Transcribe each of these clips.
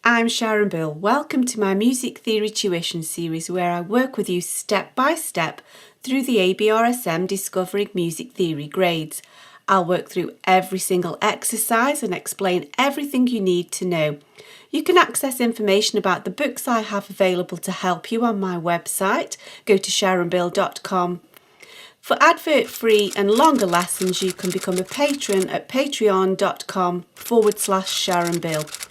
I'm Sharon Bill. Welcome to my Music Theory Tuition series where I work with you step by step through the ABRSM Discovering Music Theory grades. I'll work through every single exercise and explain everything you need to know. You can access information about the books I have available to help you on my website. Go to sharonbill.com. For advert-free and longer lessons, you can become a patron at patreon.com/SharonBill.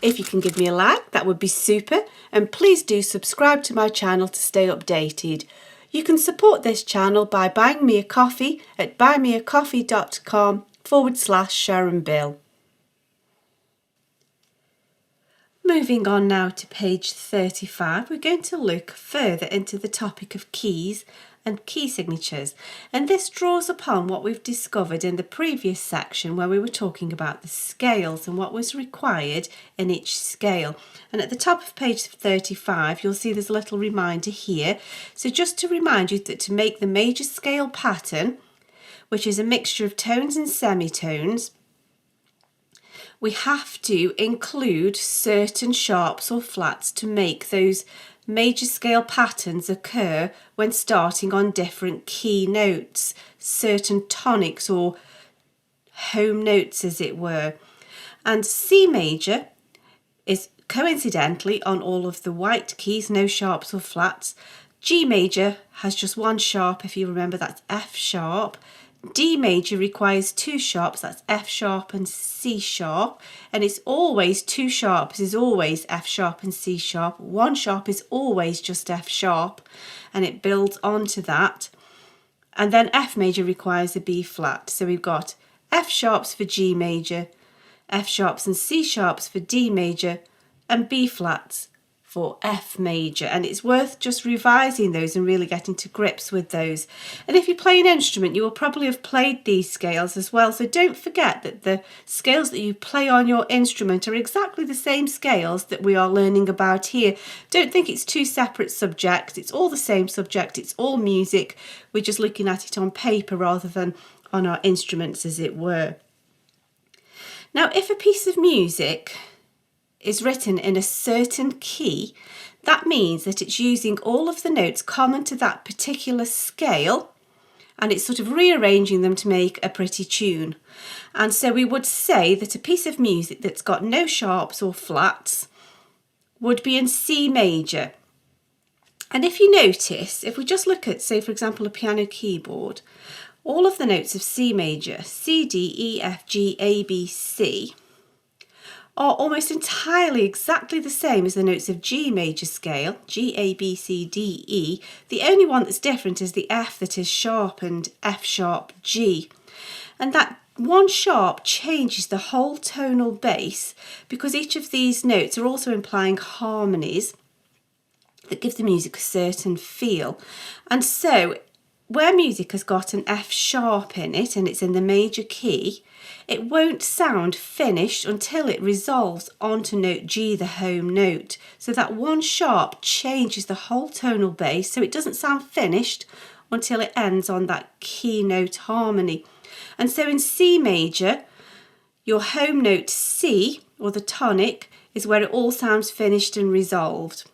If you can give me a like, that would be super, and please do subscribe to my channel to stay updated. You can support this channel by buying me a coffee at buymeacoffee.com/SharonBill. Moving on now to page 35, we're going to look further into the topic of keys and key signatures, and this draws upon what we've discovered in the previous section where we were talking about the scales and what was required in each scale. And at the top of page 35 you'll see there's a little reminder here, so just to remind you that to make the major scale pattern, which is a mixture of tones and semitones, we have to include certain sharps or flats to make those major scale patterns occur when starting on different key notes, certain tonics or home notes as it were. And C major is coincidentally on all of the white keys, no sharps or flats. G major has just one sharp, if you remember, that's F sharp. D major requires two sharps, that's F sharp and C sharp, and it's always two sharps is always F sharp and C sharp. One sharp is always just F sharp, and it builds onto that. And then F major requires a B flat. So we've got F sharps for G major, F sharps and C sharps for D major, and B flats for F major, and it's worth just revising those and really getting to grips with those. And if you play an instrument, you will probably have played these scales as well, so don't forget that the scales that you play on your instrument are exactly the same scales that we are learning about here. Don't think it's two separate subjects, it's all the same subject, it's all music, we're just looking at it on paper rather than on our instruments as it were. Now if a piece of music is written in a certain key, that means that it's using all of the notes common to that particular scale, and it's sort of rearranging them to make a pretty tune. And so we would say that a piece of music that's got no sharps or flats would be in C major. And if you notice, if we just look at, say for example, a piano keyboard, all of the notes of C major, C, D, E, F, G, A, B, C, are almost entirely exactly the same as the notes of G major scale, G, A, B, C, D, E. The only one that's different is the F that is sharpened, F sharp, G. And that one sharp changes the whole tonal base because each of these notes are also implying harmonies that give the music a certain feel. And so where music has got an F sharp in it and it's in the major key, it won't sound finished until it resolves onto note G, the home note. So that one sharp changes the whole tonal base, so it doesn't sound finished until it ends on that key note harmony. And so in C major, your home note C, or the tonic, is where it all sounds finished and resolved.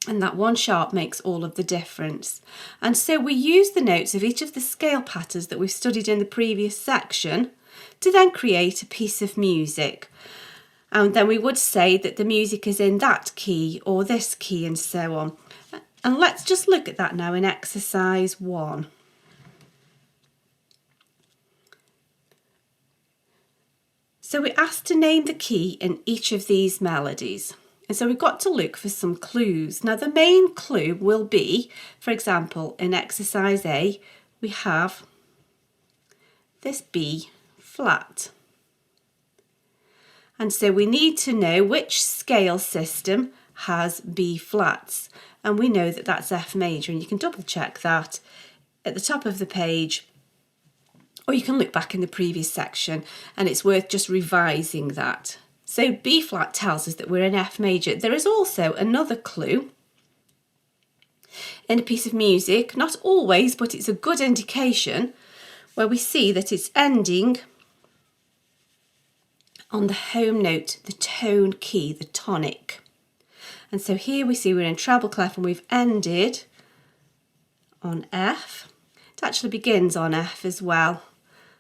And that one sharp makes all of the difference. And so we use the notes of each of the scale patterns that we've studied in the previous section to then create a piece of music. And then we would say that the music is in that key or this key and so on. And let's just look at that now in exercise 1. So we're asked to name the key in each of these melodies. And so we've got to look for some clues. Now the main clue will be, for example, in exercise A, we have this B flat. And so we need to know which scale system has B flats. And we know that that's F major, and you can double check that at the top of the page, or you can look back in the previous section, and it's worth just revising that. So B flat tells us that we're in F major. There is also another clue in a piece of music, not always, but it's a good indication, where we see that it's ending on the home note, the tone key, the tonic. And so here we see we're in treble clef and we've ended on F. It actually begins on F as well,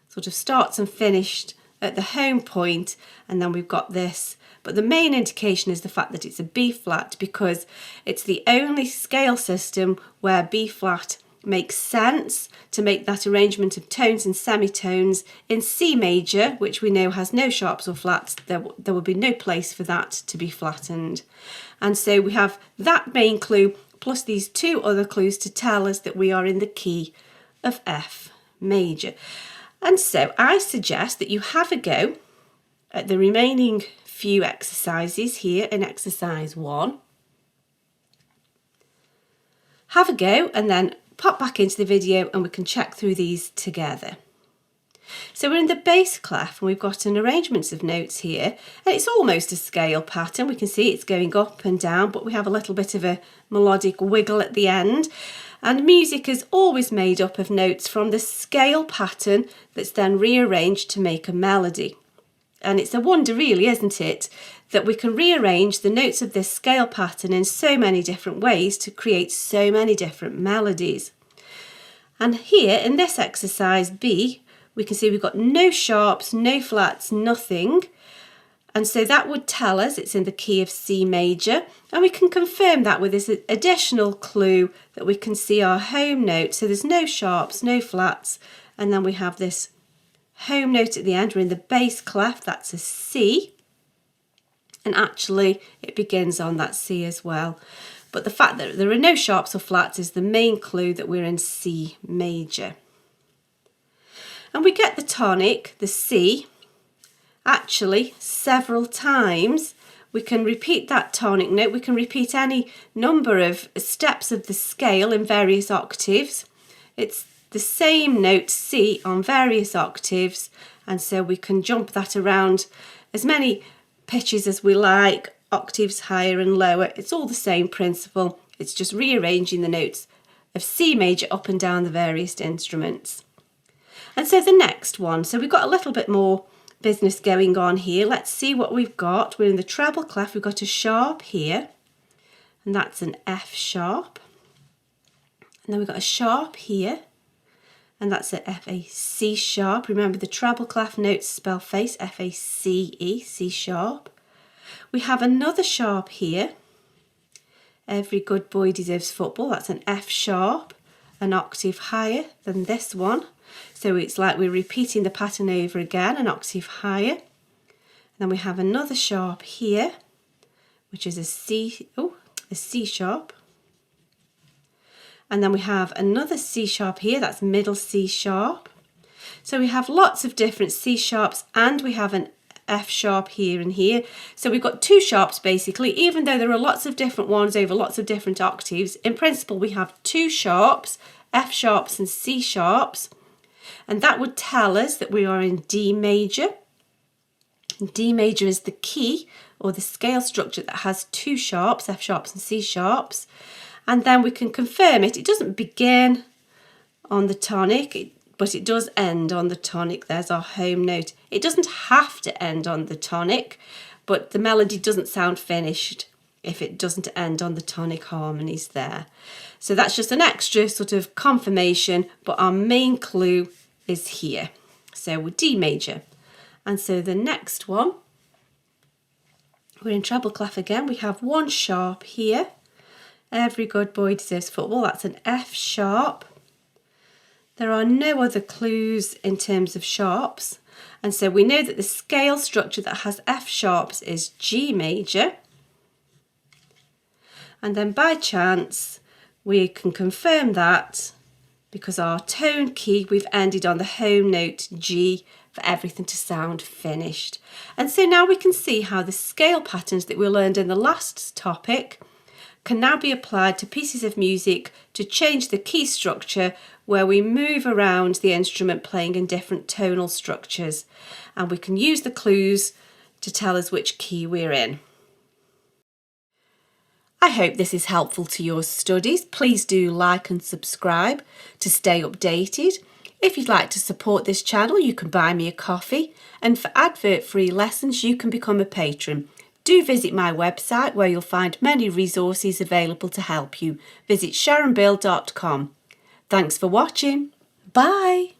sort of starts and finished at the home point, and then we've got this. But the main indication is the fact that it's a B flat, because it's the only scale system where B flat makes sense to make that arrangement of tones and semitones. In C major, which we know has no sharps or flats, there will be no place for that to be flattened. And so we have that main clue plus these two other clues to tell us that we are in the key of F major. And so I suggest that you have a go at the remaining few exercises here in exercise 1. Have a go and then pop back into the video and we can check through these together. So we're in the bass clef and we've got an arrangement of notes here, and it's almost a scale pattern. We can see it's going up and down, but we have a little bit of a melodic wiggle at the end. And music is always made up of notes from the scale pattern that's then rearranged to make a melody. And it's a wonder really, isn't it, that we can rearrange the notes of this scale pattern in so many different ways to create so many different melodies. And here in this exercise B, we can see we've got no sharps, no flats, nothing. And so that would tell us it's in the key of C major. And we can confirm that with this additional clue that we can see our home note. So there's no sharps, no flats. And then we have this home note at the end. We're in the bass clef, that's a C. And actually it begins on that C as well. But the fact that there are no sharps or flats is the main clue that we're in C major. And we get the tonic, the C, actually several times. We can repeat that tonic note. We can repeat any number of steps of the scale in various octaves. It's the same note C on various octaves, and so we can jump that around as many pitches as we like, octaves higher and lower. It's all the same principle. It's just rearranging the notes of C major up and down the various instruments. And so the next one, so we've got a little bit more business going on here. Let's see what we've got. We're in the treble clef. We've got a sharp here, and that's an F sharp. And then we've got a sharp here, and that's an F, A, C sharp. Remember the treble clef notes spell face, F, A, C, E, C sharp. We have another sharp here. Every good boy deserves football. That's an F sharp, an octave higher than this one. So it's like we're repeating the pattern over again, an octave higher. And then we have another sharp here, which is a C sharp. And then we have another C sharp here, that's middle C sharp. So we have lots of different C sharps, and we have an F sharp here and here. So we've got two sharps basically, even though there are lots of different ones over lots of different octaves. In principle, we have two sharps, F sharps and C sharps. And that would tell us that we are in D major. D major is the key or the scale structure that has two sharps, F sharps and C sharps. And then we can confirm it. It doesn't begin on the tonic, but it does end on the tonic. There's our home note. It doesn't have to end on the tonic, but the melody doesn't sound finished if it doesn't end on the tonic harmonies there. So that's just an extra sort of confirmation, but our main clue is here. So we're D major. And so the next one, we're in treble clef again. We have one sharp here. Every good boy deserves football. That's an F sharp. There are no other clues in terms of sharps. And so we know that the scale structure that has F sharps is G major. And then by chance, we can confirm that because our tone key, we've ended on the home note G for everything to sound finished. And so now we can see how the scale patterns that we learned in the last topic can now be applied to pieces of music to change the key structure, where we move around the instrument playing in different tonal structures, and we can use the clues to tell us which key we're in. I hope this is helpful to your studies. Please do like and subscribe to stay updated. If you'd like to support this channel, you can buy me a coffee, and for advert-free lessons, you can become a patron. Do visit my website where you'll find many resources available to help you. Visit sharonbill.com. Thanks for watching. Bye.